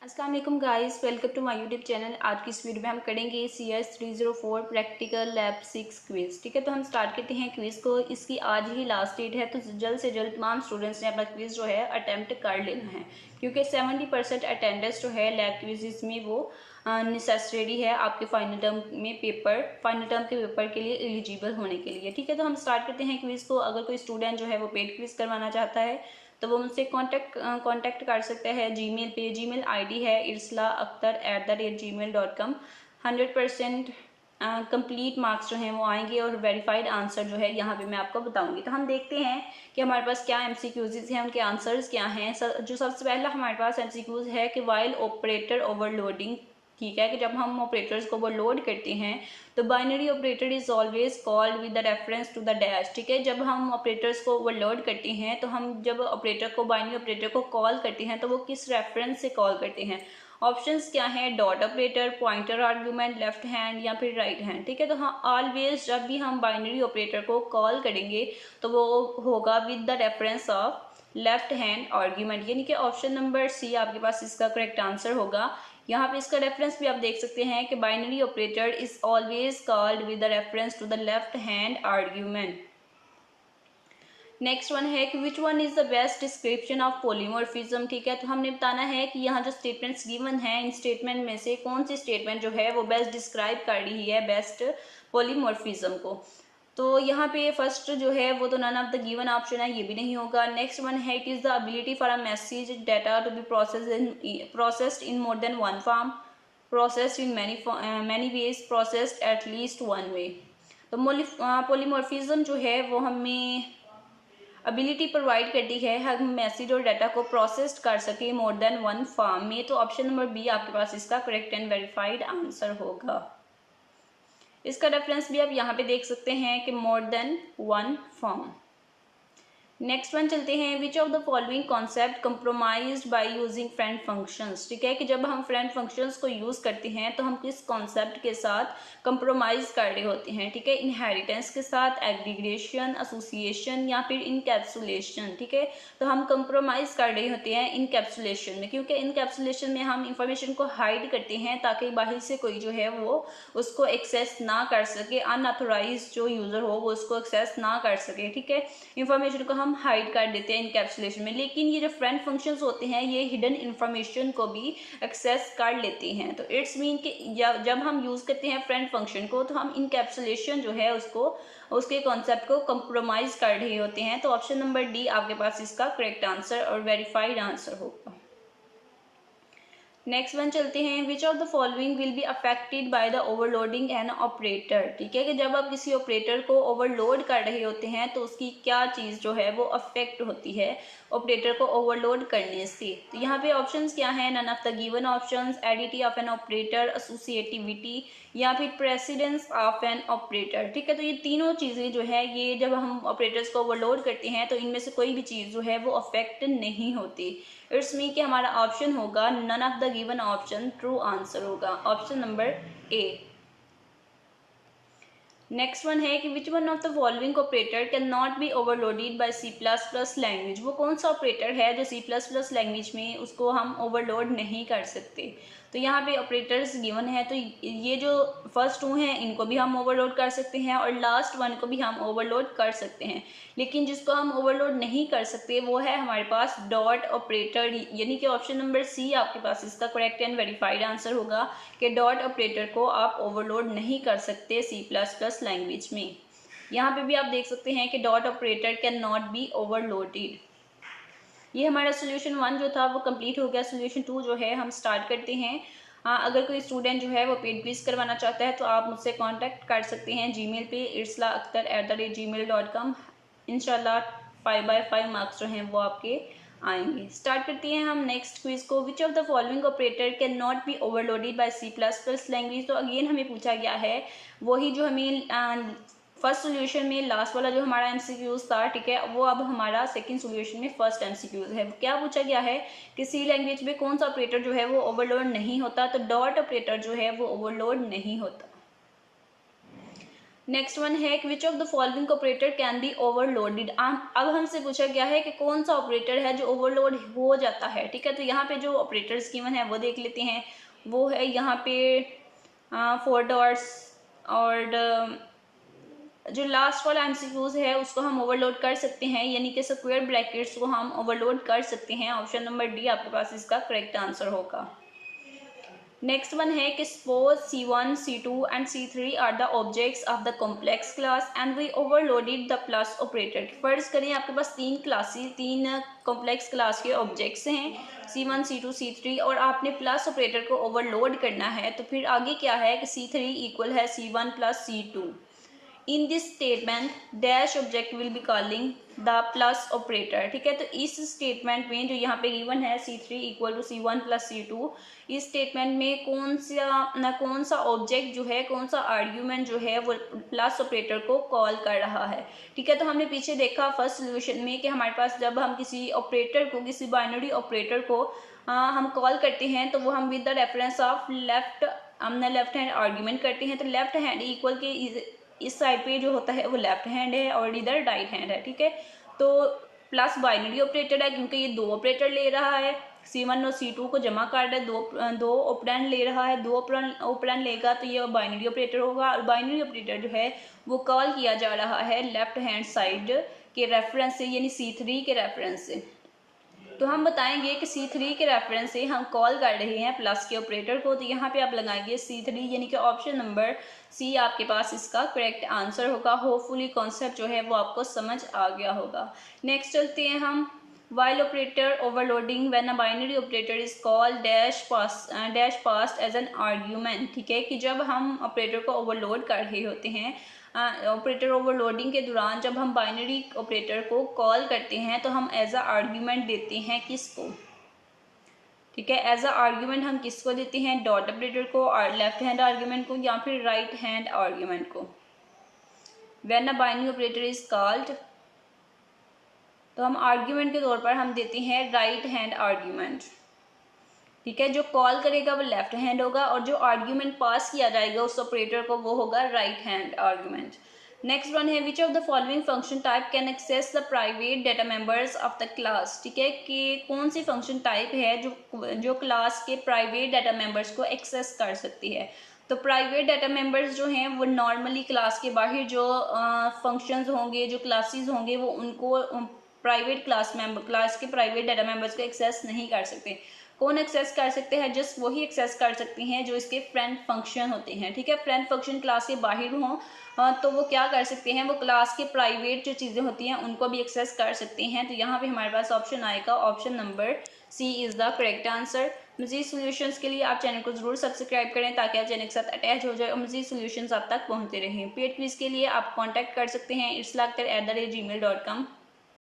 अस्सलाम वालेकुम guys, welcome to my YouTube channel. आज की इस वीडियो में हम करेंगे CS 304 प्रैक्टिकल लैब 6 क्विज़। ठीक है, तो हम स्टार्ट करते हैं क्विज़ को। इसकी आज ही लास्ट डेट है, तो जल्द से जल्द तमाम स्टूडेंट्स ने अपना क्विज़ जो है अटैम्प्ट कर लेना है, क्योंकि 70% अटेंडेंस जो है लैब क्विज़ में वो नेसेसरी है आपके फाइनल टर्म के पेपर के लिए एलिजिबल होने के लिए। ठीक है, तो हम स्टार्ट करते हैं क्विज़ को। अगर कोई स्टूडेंट जो है वो पेड क्विज़ करवाना चाहता है तो वो मुझसे कांटेक्ट कर सकते हैं जीमेल पे। जीमेल आईडी है irslaaktar@gmail.com। 100% कंप्लीट मार्क्स जो हैं वो आएंगे और वेरीफाइड आंसर जो है यहाँ पे मैं आपको बताऊंगी। तो हम देखते हैं कि हमारे पास क्या MCQs हैं, उनके आंसर्स क्या हैं। जो सबसे पहला हमारे पास MCQs है कि वाइल ऑपरेटर ओवरलोडिंग। ठीक है, कि जब हम ऑपरेटर्स को ओवरलोड करते हैं तो binary operator is always called with the reference to the dash. ठीक है, जब हम ऑपरेटर्स को ओवरलोड करते हैं तो हम जब ऑपरेटर को बाइनरी ऑपरेटर को कॉल करते हैं तो वो किस रेफरेंस से कॉल करते हैं। ऑप्शंस क्या है, dot operator, pointer argument, left hand या फिर राइट हैंड। ठीक है, तो हाँ ऑलवेज जब भी हम बाइनरी ऑपरेटर को कॉल करेंगे तो वो होगा with the reference of left hand argument, यानी कि ऑप्शन नंबर सी आपके पास इसका करेक्ट आंसर होगा। यहाँ पे इसका रेफरेंस भी आप देख सकते हैं कि binary operator is always called with the reference to the left hand argument. Next one है कि which one is the best description of polymorphism. ठीक है, तो हमने बताना है कि यहाँ जो स्टेटमेंट्स गिवन हैं इन स्टेटमेंट में से कौन सी स्टेटमेंट जो है वो बेस्ट डिस्क्राइब कर रही है बेस्ट पॉलीमॉर्फिज्म को। तो यहाँ पे फर्स्ट जो है वो तो none of the given option है, ये भी नहीं होगा। नेक्स्ट वन है it is the ability for a message data to be processed in more than one form, processed in many ways, processed at least one way. तो polymorphism जो है वो हमें एबिलिटी प्रोवाइड करती है हम मैसेज और डाटा को प्रोसेस कर सके मोर देन वन फॉर्म में। तो ऑप्शन नंबर बी आपके पास इसका करेक्ट एंड वेरीफाइड आंसर होगा। इसका रेफरेंस भी आप यहाँ पे देख सकते हैं कि मोर than one form. Next one चलते हैं, विच of the following concept compromised by using friend functions. ठीक है, कि जब हम फ्रेंड फंक्शंस को यूज़ करते हैं तो हम किस कॉन्सेप्ट के साथ कंप्रोमाइज़ कर रहे होते हैं। ठीक है, इनहेरिटेंस के साथ, एग्रीगेशन, एसोसिएशन या फिर इनकैप्सुलेशन। ठीक है, तो हम कंप्रोमाइज़ कर रहे होते हैं इनकैप्सुलेशन में, क्योंकि इनकैप्सुलेशन में हम इंफॉर्मेशन को हाइड करते हैं ताकि बाहर से कोई जो है वो उसको एक्सेस ना कर सके, अनऑथोराइज जो यूज़र हो वो उसको एक्सेस ना कर सके। ठीक है, इंफॉर्मेशन को हम हाइड कर देते हैं इनकैप्सुलेशन में, लेकिन ये जो फ्रेंड फंक्शंस होते हैं ये हिडन इंफॉर्मेशन को भी एक्सेस कर लेते हैं। तो इट्स मीन कि जब हम यूज़ करते हैं फ्रेंड फंक्शन को तो हम इनकैप्सुलेशन जो है उसके कॉन्सेप्ट को कंप्रोमाइज कर रहे होते हैं। तो ऑप्शन नंबर डी आपके पास इसका करेक्ट आंसर और वेरीफाइड आंसर होगा। नेक्स्ट वन चलते हैं, विच of the following will be affected by the overloading an operator. ठीक है, कि जब आप किसी ऑपरेटर को ओवरलोड कर रहे होते हैं तो उसकी क्या चीज़ जो है वो अफेक्ट होती है ऑपरेटर को ओवरलोड करने से। तो यहाँ पे ऑप्शंस क्या हैं, none of the given options, arity of an operator, associativity या फिर प्रेसिडेंस ऑफ एन ऑपरेटर। ठीक है, तो ये तीनों चीज़ें जो है ये जब हम ऑपरेटर्स को ओवरलोड करते हैं तो इनमें से कोई भी चीज़ जो है वो अफेक्ट नहीं होती। इट्स मीन कि हमारा ऑप्शन होगा none of the given option true answer होगा, option number A. Next one है कि which one of the following operator can not be overloaded by C++ language. वो कौन सा ऑपरेटर है जो C++ लैंग्वेज में उसको हम ओवरलोड नहीं कर सकते। तो यहाँ पे ऑपरेटर्स गिवन है, तो ये जो फर्स्ट टू हैं इनको भी हम ओवरलोड कर सकते हैं और लास्ट वन को भी हम ओवरलोड कर सकते हैं, लेकिन जिसको हम ओवरलोड नहीं कर सकते वो है हमारे पास डॉट ऑपरेटर, यानी कि ऑप्शन नंबर सी आपके पास इसका करेक्ट एंड वेरीफाइड आंसर होगा कि डॉट ऑपरेटर को आप ओवरलोड नहीं कर सकते C++ लैंग्वेज में। यहाँ पे भी आप देख सकते हैं कि dot operator can not be overloaded. ये हमारा सोल्यूशन 1 जो था वो कंप्लीट हो गया। सोल्यूशन 2 जो है हम स्टार्ट करते हैं। अगर कोई स्टूडेंट जो है वो पेड क्विज करवाना चाहता है तो आप मुझसे कांटेक्ट कर सकते हैं जीमेल पे irslaaktar@gmail.com। इंशाल्लाह 5/5 मार्क्स जो हैं वो आपके आएंगे। स्टार्ट करते हैं हम नेक्स्ट क्विज को, which of the following operator can not be overloaded by C++ language. तो अगेन हमें पूछा गया है वही जो हमें फर्स्ट सोल्यूशन में लास्ट वाला जो हमारा MCQs था, ठीक है, वो अब हमारा सेकंड सोल्यूशन में फर्स्ट MCQs है। क्या पूछा गया है कि सी लैंग्वेज में कौन सा ऑपरेटर जो है वो ओवरलोड नहीं होता। तो डॉट ऑपरेटर जो है वो ओवरलोड नहीं होता। नेक्स्ट वन है कि विच of the following operator can be overloaded. अब हमसे पूछा गया है कि कौन सा ऑपरेटर है जो ओवरलोड हो जाता है, ठीक है। तो यहाँ पे जो ऑपरेटर्स गिवन है वो देख लेते हैं। वो है यहाँ पे 4 डॉट्स, और जो लास्ट वाला एमसीक्यूज है उसको हम ओवरलोड कर सकते हैं, यानी कि स्क्वायर ब्रैकेट्स को हम ओवरलोड कर सकते हैं। ऑप्शन नंबर डी आपके पास इसका करेक्ट आंसर होगा। नेक्स्ट वन है कि suppose C1, C2 and C3 are the objects of the complex class and we overloaded the plus operator. फर्ज करें आपके पास तीन कॉम्प्लेक्स क्लास के ऑब्जेक्ट्स हैं C1, C2, C3, और आपने प्लस ऑपरेटर को ओवरलोड करना है। तो फिर आगे क्या है कि C3 इक्वल है C1 plus C2। In this statement dash object will be calling the plus operator, ठीक है। तो इस स्टेटमेंट में जो यहाँ पे गिवन है C3 equal to C1 plus C2, इस स्टेटमेंट में कौन सा ऑब्जेक्ट जो है, कौन सा आर्ग्यूमेंट जो है वो प्लस ऑपरेटर को कॉल कर रहा है, ठीक है। तो हमने पीछे देखा फर्स्ट सोल्यूशन में कि हमारे पास जब हम किसी ऑपरेटर को, किसी बाइनरी ऑपरेटर को हम कॉल करते हैं तो वो हम with the reference of left hand argument करते हैं। तो लेफ्ट हैंड इक्वल के इस साइड पे जो होता है वो लेफ्ट हैंड है और इधर राइट हैंड है, ठीक है। तो प्लस बाइनरी ऑपरेटर है क्योंकि ये 2 ऑपरेटर ले रहा है, C1 और C2 को जमा कर रहा है, दो ऑपरेंड ले रहा है, 2 ऑपरेंड लेगा तो ये बाइनरी ऑपरेटर होगा। और बाइनरी ऑपरेटर जो है वो कॉल किया जा रहा है लेफ्ट हैंड साइड के रेफरेंस से, यानी C3 के रेफरेंस से। तो हम बताएंगे कि C3 के रेफरेंस से हम कॉल कर रहे हैं प्लस के ऑपरेटर को। तो यहाँ पे आप लगाएंगे C3, यानी कि ऑप्शन नंबर सी आपके पास इसका करेक्ट आंसर होगा। होपफुली कॉन्सेप्ट जो है वो आपको समझ आ गया होगा। नेक्स्ट चलते हैं हम while operator overloading when a binary operator is called dash passed as an argument, ठीक है। कि जब हम ऑपरेटर को ओवरलोड कर रहे होते हैं, ऑपरेटर ओवरलोडिंग के दौरान जब हम बाइनरी ऑपरेटर को कॉल करते हैं तो हम एज अ आर्ग्यूमेंट देते हैं किसको, ठीक है। एज अ आर्ग्यूमेंट हम किसको देते हैं, डॉट ऑपरेटर को, और लेफ्ट हैंड आर्ग्यूमेंट को, या फिर राइट हैंड आर्ग्यूमेंट को। When a binary operator is called, तो हम आर्ग्यूमेंट के तौर पर हम देते हैं राइट हैंड आर्ग्यूमेंट, ठीक है। जो कॉल करेगा वो लेफ्ट हैंड होगा और जो आर्ग्यूमेंट पास किया जाएगा उस ऑपरेटर को वो होगा right hand argument. Next one है which of the following function type can access the private data members of the class, ठीक है। कि कौन सी फंक्शन टाइप है जो क्लास के प्राइवेट डाटा मेंबर्स को एक्सेस कर सकती है। तो प्राइवेट डाटा मेंबर्स जो हैं वो नॉर्मली क्लास के बाहर जो फंक्शंस होंगे, जो क्लासेस होंगे, वो उनको प्राइवेट क्लास के प्राइवेट डाटा मेंबर्स को एक्सेस नहीं कर सकते। कौन एक्सेस कर सकते हैं, जस्ट वही एक्सेस कर सकते हैं जो इसके फ्रेंड फंक्शन होते हैं, ठीक है। फ्रेंड फंक्शन क्लास के बाहर हों तो वो क्या कर सकते हैं, वो क्लास के प्राइवेट जो चीज़ें होती हैं उनको भी एक्सेस कर सकते हैं। तो यहाँ पे हमारे पास ऑप्शन आएगा, option number C is the correct answer. मज़ीद सोल्यूशंस के लिए आप चैनल को ज़रूर सब्सक्राइब करें ताकि आप चैनल के साथ अटैच हो जाए और मज़ीद सोल्यूशंस आप तक पहुँचते रहें। पेड क्विज़ के लिए आप कॉन्टैक्ट कर सकते हैं islaktar@gmail.com।